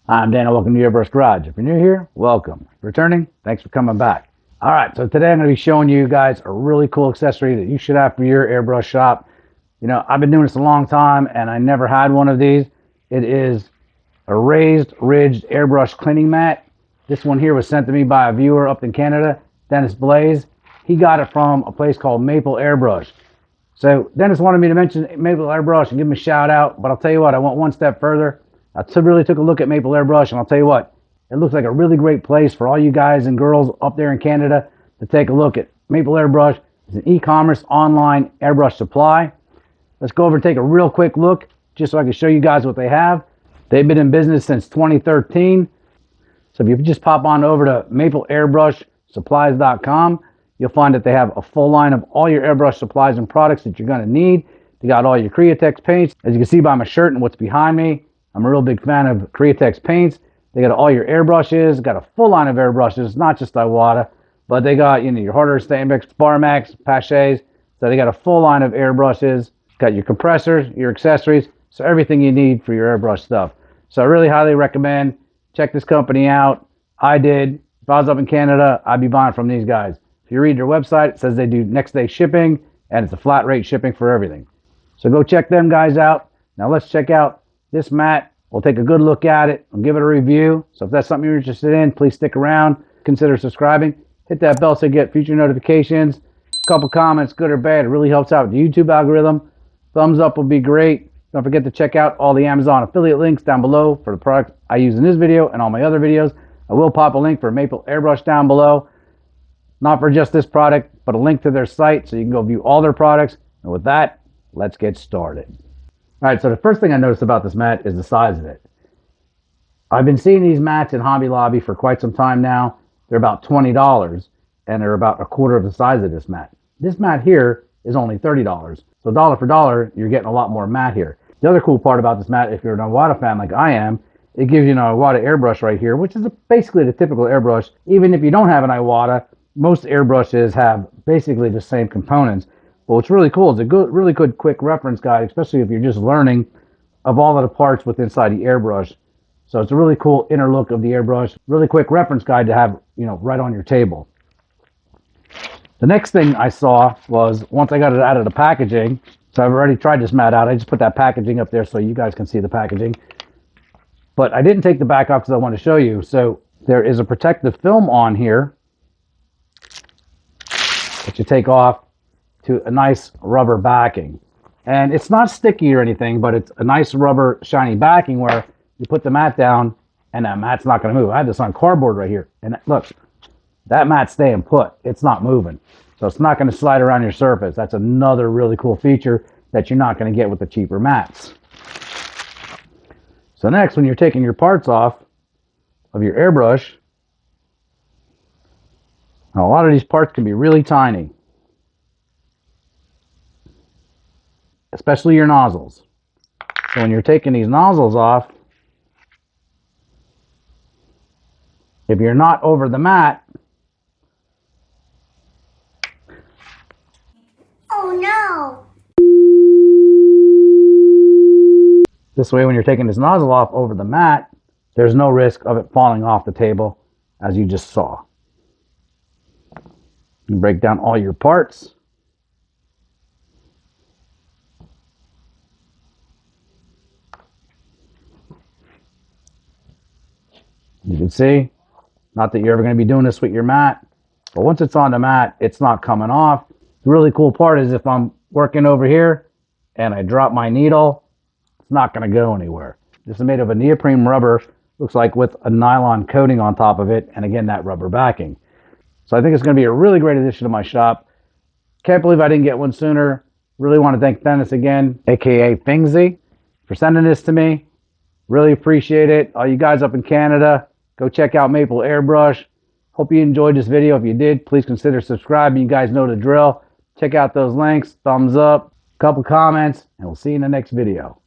I'm Dan, and welcome to Airbrush Garage. If you're new here, welcome. Returning, thanks for coming back. All right, so today I'm going to be showing you guys a really cool accessory that you should have for your airbrush shop. You know, I've been doing this a long time, and I never had one of these. It is a raised, ridged airbrush cleaning mat. This one here was sent to me by a viewer up in Canada, Dennis Blaze. He got it from a place called Maple Airbrush. So Dennis wanted me to mention Maple Airbrush and give him a shout out, but I'll tell you what, I went one step further. Really took a look at Maple Airbrush, and I'll tell you what, it looks like a really great place for all you guys and girls up there in Canada to take a look at. Maple Airbrush is an e-commerce online airbrush supply. Let's go over and take a real quick look just so I can show you guys what they have. They've been in business since 2013. So if you just pop on over to mapleairbrushsupplies.com, you'll find that they have a full line of all your airbrush supplies and products that you're going to need. They got all your Createx paints. As you can see by my shirt and what's behind me, I'm a real big fan of Createx paints. They got all your airbrushes, got a full line of airbrushes, not just Iwata, but they got, your Harder, Steinbeck, Sparmax, Paches. So they got a full line of airbrushes, got your compressors, your accessories, so everything you need for your airbrush stuff. So I really highly recommend, check this company out. I did. If I was up in Canada, I'd be buying from these guys. If you read their website, it says they do next day shipping, and it's a flat rate shipping for everything. So go check them guys out. Now let's check out this mat. We'll take a good look at it and give it a review. So if that's something you're interested in, please stick around. Consider subscribing. Hit that bell so you get future notifications. A couple comments, good or bad. It really helps out with the YouTube algorithm. Thumbs up will be great. Don't forget to check out all the Amazon affiliate links down below for the products I use in this video and all my other videos. I will pop a link for Maple Airbrush down below. Not for just this product, but a link to their site so you can go view all their products. And with that, let's get started. All right, so the first thing I noticed about this mat is the size of it. I've been seeing these mats in Hobby Lobby for quite some time now. They're about $20, and they're about a quarter of the size of this mat. This mat here is only $30. So dollar for dollar, you're getting a lot more mat here. The other cool part about this mat, if you're an Iwata fan like I am, it gives you an Iwata airbrush right here, which is basically the typical airbrush. Even if you don't have an Iwata, most airbrushes have basically the same components. But what's really cool is a really good quick reference guide, especially if you're just learning of all of the parts within inside the airbrush. So it's a really cool inner look of the airbrush. Really quick reference guide to have, right on your table. The next thing I saw was, once I got it out of the packaging, so I've already tried this mat out. I just put that packaging up there so you guys can see the packaging. But I didn't take the back off because I want to show you. So there is a protective film on here that you take off to a nice rubber backing. And it's not sticky or anything, but it's a nice rubber shiny backing where you put the mat down and that mat's not going to move. I have this on cardboard right here, and look, that mat's staying put. It's not moving. So it's not going to slide around your surface. That's another really cool feature that you're not going to get with the cheaper mats. So next, when you're taking your parts off of your airbrush, now a lot of these parts can be really tiny, especially your nozzles. So when you're taking these nozzles off, if you're not over the mat, oh no! This way when you're taking this nozzle off over the mat, there's no risk of it falling off the table, as you just saw. You break down all your parts. You can see, not that you're ever going to be doing this with your mat, but once it's on the mat, it's not coming off. The really cool part is if I'm working over here and I drop my needle, it's not going to go anywhere. This is made of a neoprene rubber, looks like, with a nylon coating on top of it, and again, that rubber backing. So I think it's going to be a really great addition to my shop. Can't believe I didn't get one sooner. Really want to thank Dennis again, aka Fingsy, for sending this to me. Really appreciate it. All you guys up in Canada, go check out Maple Airbrush. Hope you enjoyed this video. If you did, please consider subscribing. You guys know the drill. Check out those links. Thumbs up, couple comments, and we'll see you in the next video.